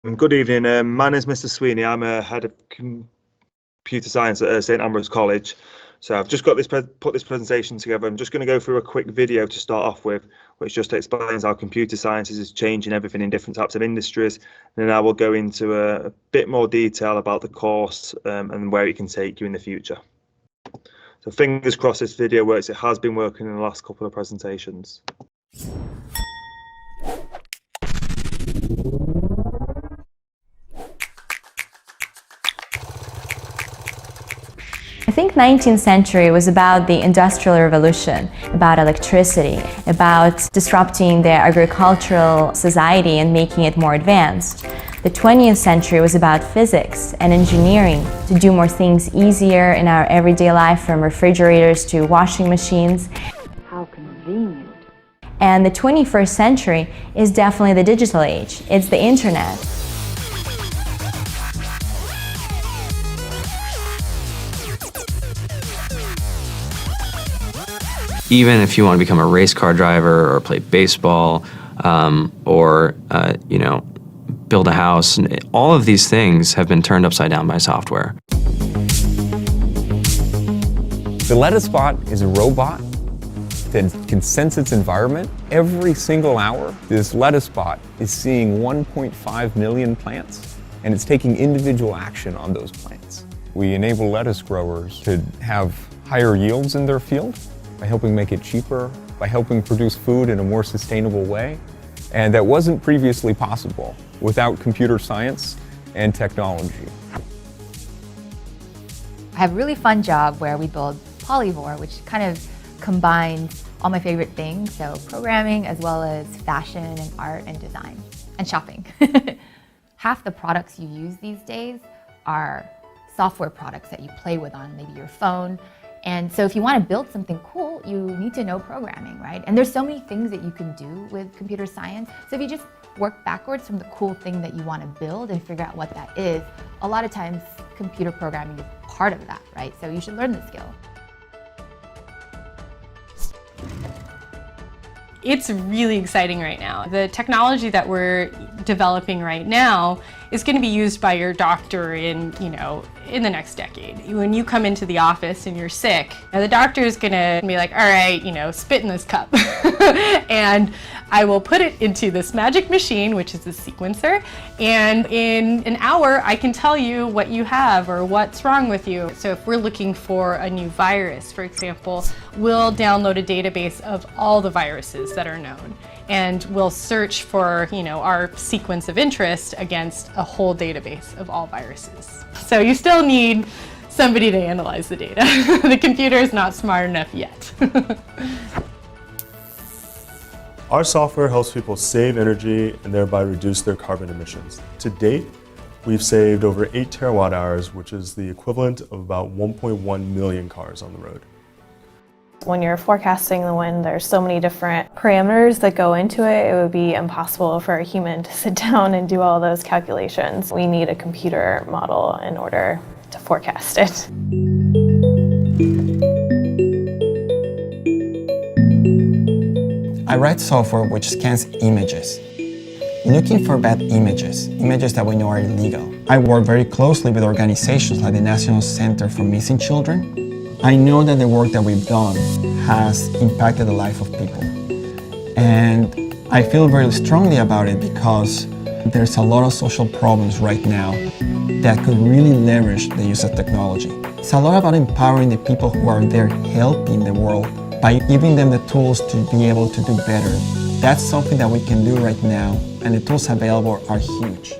Good evening. My name is Mr. Sweeney. I'm a head of computer science at St Ambrose College. So I've just got put this presentation together. I'm just going to go through a quick video to start off with, which just explains how computer science is changing everything in different types of industries. And then I will go into a bit more detail about the course and where it can take you in the future. So fingers crossed this video works. It has been working in the last couple of presentations. I think 19th century was about the Industrial Revolution, about electricity, about disrupting the agricultural society and making it more advanced. The 20th century was about physics and engineering to do more things easier in our everyday life, from refrigerators to washing machines. How convenient. And the 21st century is definitely the digital age. It's the internet. Even if you want to become a race car driver or play baseball or build a house, all of these things have been turned upside down by software. The LettuceBot is a robot that can sense its environment. Every single hour, this LettuceBot is seeing 1.5 million plants, and it's taking individual action on those plants. We enable lettuce growers to have higher yields in their field by helping make it cheaper, by helping produce food in a more sustainable way. And that wasn't previously possible without computer science and technology. I have a really fun job where we build Polyvore, which kind of combines all my favorite things, so programming as well as fashion and art and design and shopping. Half the products you use these days are software products that you play with on maybe your phone. And so if you want to build something cool, you need to know programming, right? And there's so many things that you can do with computer science. So if you just work backwards from the cool thing that you want to build and figure out what that is, a lot of times computer programming is part of that, right? So you should learn the skill. It's really exciting right now. The technology that we're developing right now is going to be used by your doctor in the next decade. When you come into the office and you're sick, the doctor is going to be like, all right, spit in this cup. And I will put it into this magic machine, which is a sequencer. And in an hour, I can tell you what you have or what's wrong with you. So if we're looking for a new virus, for example, we'll download a database of all the viruses that are known. And we'll search for, our sequence of interest against a whole database of all viruses. So you still need somebody to analyze the data. The computer is not smart enough yet. Our software helps people save energy and thereby reduce their carbon emissions. To date, we've saved over 8 terawatt hours, which is the equivalent of about 1.1 million cars on the road. When you're forecasting the wind, there's so many different parameters that go into it. It would be impossible for a human to sit down and do all those calculations. We need a computer model in order to forecast it. I write software which scans images, looking for bad images that we know are illegal. I work very closely with organizations like the National Center for Missing Children. I know that the work that we've done has impacted the life of people. And I feel very strongly about it because there's a lot of social problems right now that could really leverage the use of technology. It's a lot about empowering the people who are there helping the world by giving them the tools to be able to do better. That's something that we can do right now, and the tools available are huge.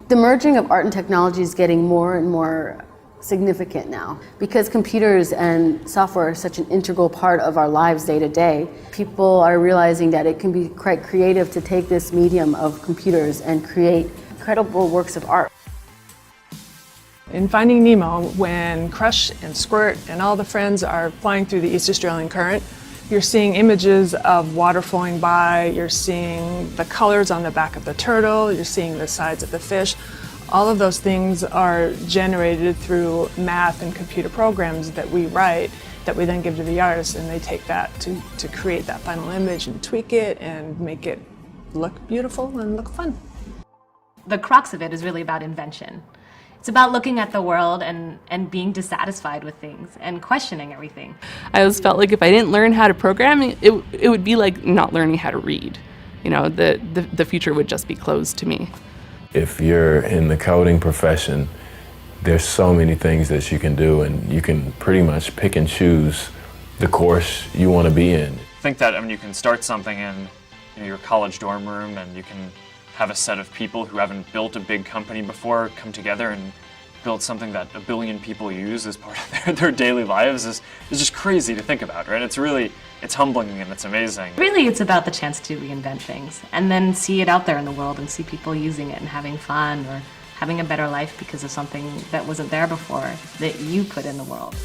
The merging of art and technology is getting more and more significant now. Because computers and software are such an integral part of our lives day to day, people are realizing that it can be quite creative to take this medium of computers and create incredible works of art. In Finding Nemo, when Crush and Squirt and all the friends are flying through the East Australian Current, you're seeing images of water flowing by, you're seeing the colors on the back of the turtle, you're seeing the sides of the fish. All of those things are generated through math and computer programs that we write that we then give to the artists, and they take that to create that final image and tweak it and make it look beautiful and look fun. The crux of it is really about invention. It's about looking at the world and being dissatisfied with things and questioning everything. I always felt like if I didn't learn how to program, it would be like not learning how to read. You know, the future would just be closed to me. If you're in the coding profession, there's so many things that you can do, and you can pretty much pick and choose the course you want to be in. I think that you can start something in your college dorm room, and you can have a set of people who haven't built a big company before come together and build something that 1 billion people use as part of their daily lives is just crazy to think about, right? It's humbling and it's amazing. Really, it's about the chance to reinvent things and then see it out there in the world and see people using it and having fun or having a better life because of something that wasn't there before that you put in the world.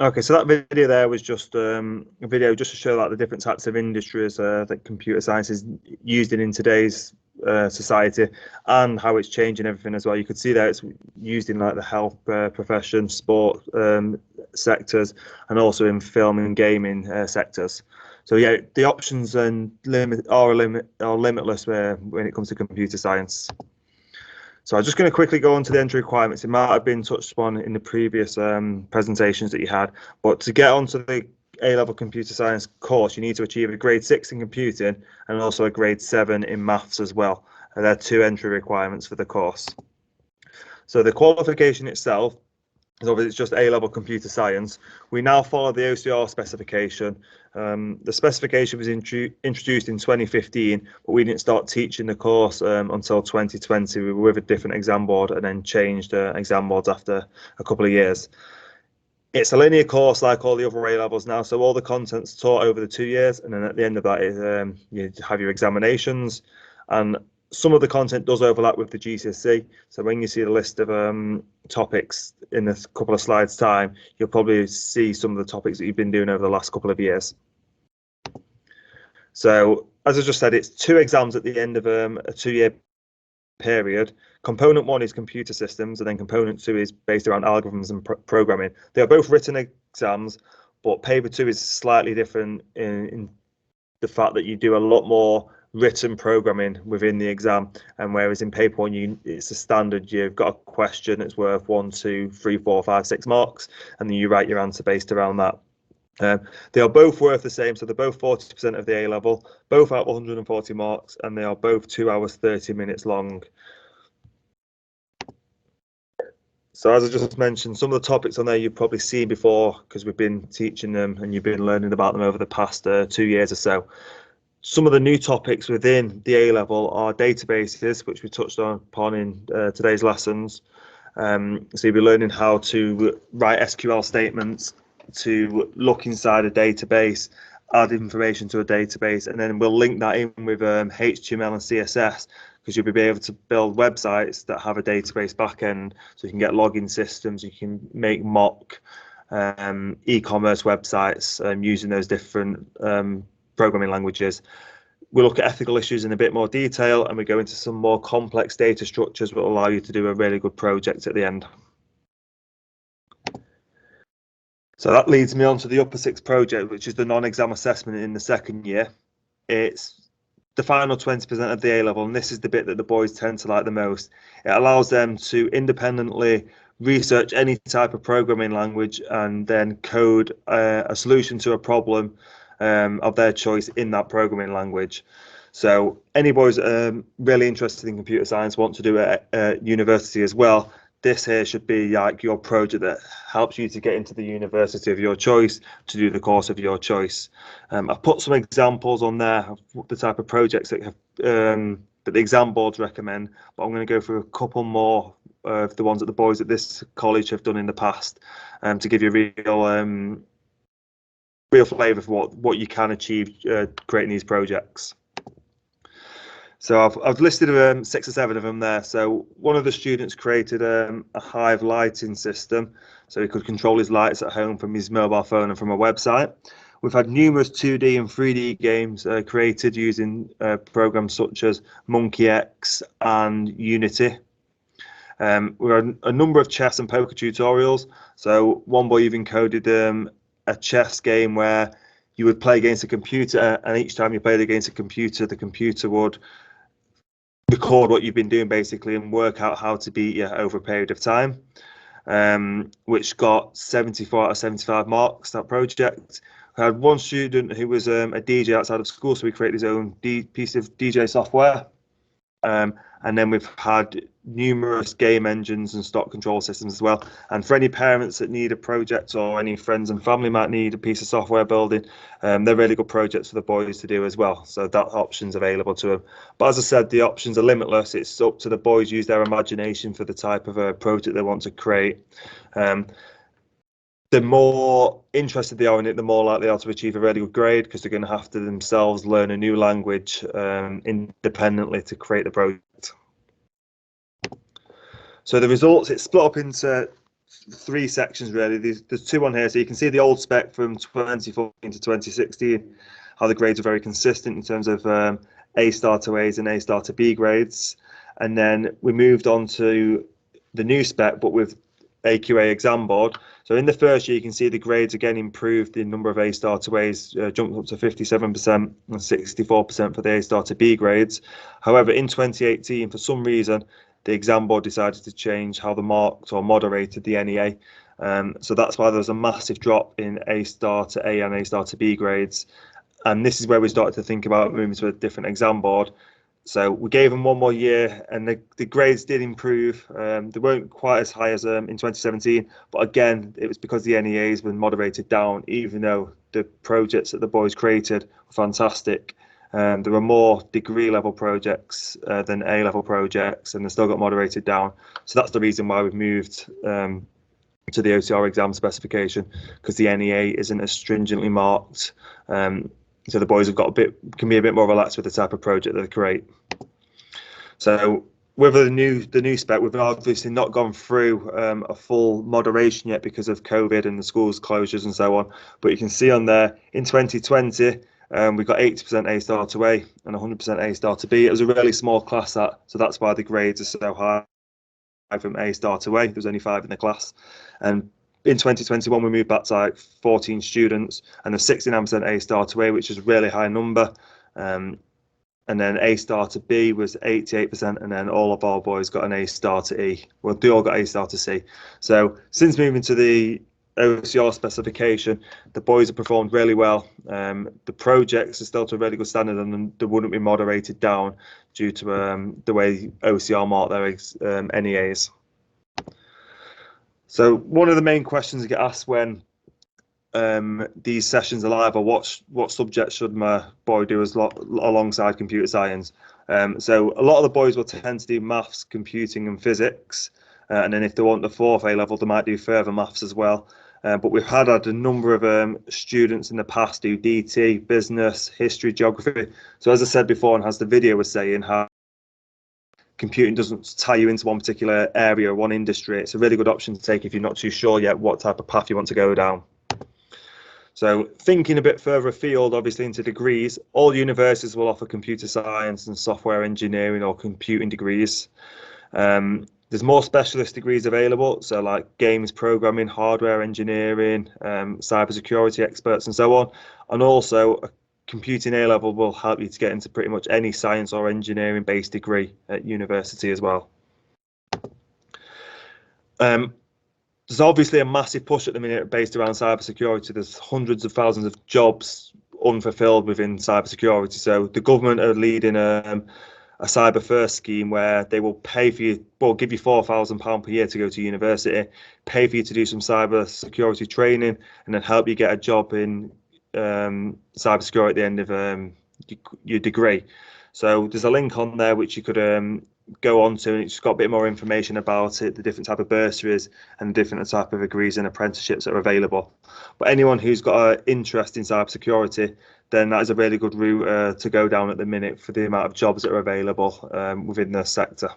Okay, so that video there was just a video just to show like the different types of industries that computer science is used in today's society and how it's changing everything as well. You could see that it's used in like the health profession, sport sectors, and also in film and gaming sectors. So yeah, the options and are limitless when it comes to computer science. So I'm just going to quickly go on to the entry requirements. It might have been touched upon in the previous presentations that you had, but to get onto the A-level computer science course, you need to achieve a grade 6 in computing and also a grade 7 in maths as well. And there are 2 entry requirements for the course. So the qualification itself is obviously it's just A-level computer science. We now follow the OCR specification. The specification was introduced in 2015, but we didn't start teaching the course until 2020. We were with a different exam board and then changed exam boards after a couple of years. It's a linear course like all the other A-levels now, so all the content's taught over the 2 years, and then at the end of that you have your examinations, and some of the content does overlap with the GCSE. So when you see the list of topics in a couple of slides time, you'll probably see some of the topics that you've been doing over the last couple of years. So as I just said, it's 2 exams at the end of a 2-year period. Component 1 is computer systems, and then component 2 is based around algorithms and programming. They are both written exams, but paper 2 is slightly different in the fact that you do a lot more written programming within the exam, and whereas in paper 1 it's a standard, you've got a question that's worth 1, 2, 3, 4, 5, 6 marks, and then you write your answer based around that. They are both worth the same, so they're both 40% of the A level, both out of 140 marks, and they are both 2 hours 30 minutes long. So as I just mentioned, some of the topics on there you've probably seen before because we've been teaching them and you've been learning about them over the past 2 years or so. Some of the new topics within the A-level are databases, which we touched upon in today's lessons. So you'll be learning how to write SQL statements, to look inside a database, add information to a database, and then we'll link that in with HTML and CSS, because you'll be able to build websites that have a database backend, so you can get login systems, you can make mock e-commerce websites using those different programming languages. We look at ethical issues in a bit more detail, and we go into some more complex data structures that will allow you to do a really good project at the end. So that leads me on to the Upper Six project, which is the non-exam assessment in the second year. It's the final 20% of the A-level, and this is the bit that the boys tend to like the most. It allows them to independently research any type of programming language and then code a solution to a problem of their choice in that programming language. So any boys really interested in computer science, want to do it at university as well, this here should be like your project that helps you to get into the university of your choice, to do the course of your choice. I've put some examples on there of the type of projects that have that the exam boards recommend, but I'm going to go through a couple more of the ones that the boys at this college have done in the past, to give you a real flavour for what you can achieve creating these projects. So I've listed 6 or 7 of them there. So one of the students created a Hive lighting system, so he could control his lights at home from his mobile phone and from a website. We've had numerous 2D and 3D games created using programs such as MonkeyX and Unity. We had a number of chess and poker tutorials. So one boy even coded a chess game where you would play against a computer, and each time you played against a computer, the computer would record what you've been doing basically and work out how to beat you over a period of time, which got 74 out of 75 marks, that project. I had one student who was a DJ outside of school, so he created his own piece of DJ software. And then we've had numerous game engines and stock control systems as well. And for any parents that need a project, or any friends and family might need a piece of software building, they're really good projects for the boys to do as well. So that option's available to them. But as I said, the options are limitless. It's up to the boys to use their imagination for the type of a project they want to create. The more interested they are in it, the more likely they are to achieve a really good grade, because they're going to have to themselves learn a new language independently to create the project. So the results, it's split up into 3 sections really. There's 2 on here, so you can see the old spec from 2014 to 2016, how the grades are very consistent in terms of A star to A's and A star to B grades. And then we moved on to the new spec, but with AQA exam board. So in the first year, you can see the grades again improved. The number of A star to A's jumped up to 57% and 64% for the A star to B grades. However, in 2018, for some reason, the exam board decided to change how they marked or moderated the NEA. So that's why there was a massive drop in A star to A and A star to B grades. And this is where we started to think about moving to a different exam board. So we gave them 1 more year, and the grades did improve. They weren't quite as high as in 2017, but again, it was because the NEAs were moderated down, even though the projects that the boys created were fantastic. There were more degree level projects than A level projects, and they still got moderated down. So that's the reason why we've moved to the OCR exam specification, because the NEA isn't as stringently marked. So the boys have got can be a bit more relaxed with the type of project that they create. So with the new spec, we've obviously not gone through a full moderation yet because of COVID and the schools closures and so on. But you can see on there in 2020, we got 80% A star to A and 100% A star to B. It was a really small class, so that's why the grades are so high from A star to A. There was only 5 in the class. And in 2021, we moved back to like 14 students, and there's 69% A star to A, which is a really high number. And then A star to B was 88%, and then all of our boys got an A star to E. Well, they all got A star to C. So since moving to the OCR specification, the boys have performed really well. The projects are still to a really good standard, and they wouldn't be moderated down due to the way OCR mark their NEAs. So one of the main questions I get asked when these sessions are live are what subjects should my boy do alongside computer science. So a lot of the boys will tend to do maths, computing and physics, and then if they want the 4th A level, they might do further maths as well. But we've had a number of students in the past do DT, business, history, geography. So as I said before, and as the video was saying, how computing doesn't tie you into one particular area or one industry. It's a really good option to take if you're not too sure yet what type of path you want to go down. So thinking a bit further afield, obviously into degrees, all universities will offer computer science and software engineering or computing degrees. There's more specialist degrees available, so like games programming, hardware engineering, cybersecurity experts and so on. And also a computing A level will help you to get into pretty much any science or engineering based degree at university as well. There's obviously a massive push at the minute based around cybersecurity. There's hundreds of thousands of jobs unfulfilled within cybersecurity. So the government are leading a cyber first scheme where they will pay for you, well, give you £4,000 per year to go to university, pay for you to do some cyber security training, and then help you get a job in cybersecurity at the end of your degree. So there's a link on there which you could go on to, and it's got a bit more information about it, the different type of bursaries and the different type of degrees and apprenticeships that are available. But anyone who's got an interest in cybersecurity, then that is a really good route to go down at the minute for the amount of jobs that are available within the sector.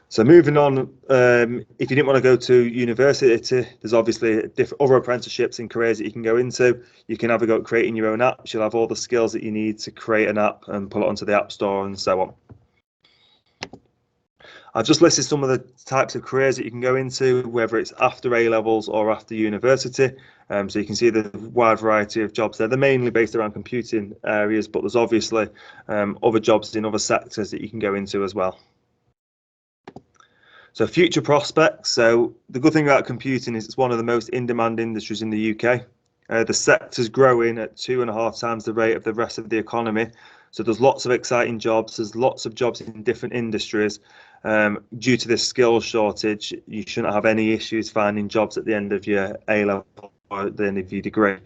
So moving on, if you didn't want to go to university, there's obviously other apprenticeships and careers that you can go into. You can have a go at creating your own apps. You'll have all the skills that you need to create an app and pull it onto the App Store and so on. I've just listed some of the types of careers that you can go into, whether it's after A-levels or after university. So you can see the wide variety of jobs there. They're mainly based around computing areas, but there's obviously other jobs in other sectors that you can go into as well. So future prospects. So the good thing about computing is it's one of the most in-demand industries in the UK. The sector's growing at 2.5 times the rate of the rest of the economy. So there's lots of exciting jobs. There's lots of jobs in different industries. Due to this skills shortage, you shouldn't have any issues finding jobs at the end of your A-level or at the end of your degree.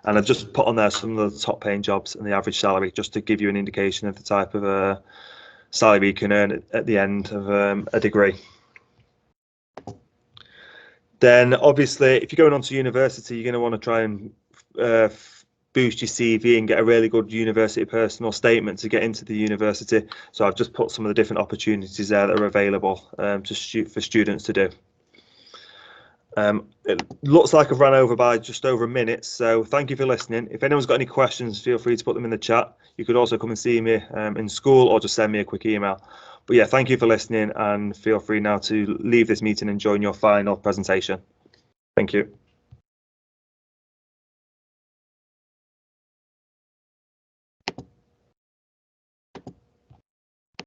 And I've just put on there some of the top paying jobs and the average salary, just to give you an indication of the type of salary you can earn at the end of a degree. Then obviously, if you're going on to university, you're going to want to try and boost your CV and get a really good university personal statement to get into the university. So I've just put some of the different opportunities there that are available for students to do. It looks like I've run over by just over a minute, so thank you for listening. If anyone's got any questions, feel free to put them in the chat. You could also come and see me in school or just send me a quick email. But yeah, thank you for listening, and feel free now to leave this meeting and join your final presentation. Thank you.